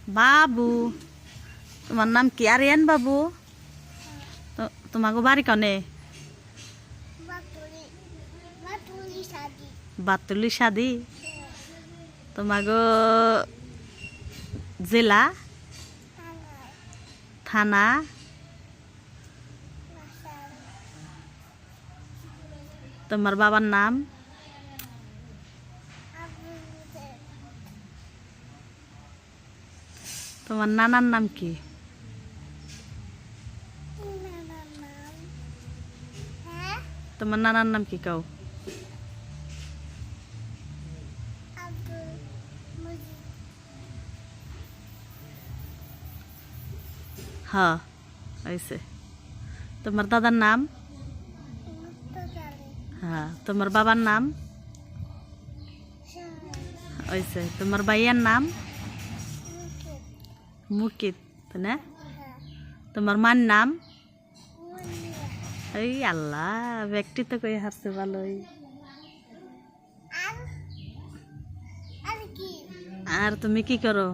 बाबू तुम्हार नाम की आर्यन बाबू तो तुम्हारे बारी कौने बातुली शादी तुम्हारे जिला थाना तुम्हार बाबार नाम তোমার নানার নাম কি তোমার নানার নাম কি কও হ্যাঁ হয়েছে তোমার দাদার নাম হ্যাঁ তোমার বাবার নাম হয়েছে তোমার ভাইয়ের নাম মুকিত না তোমার মার নাম এই আল্লাহ ব্যক্তি তো কই হারছে ভালোই আর তুমি কি করো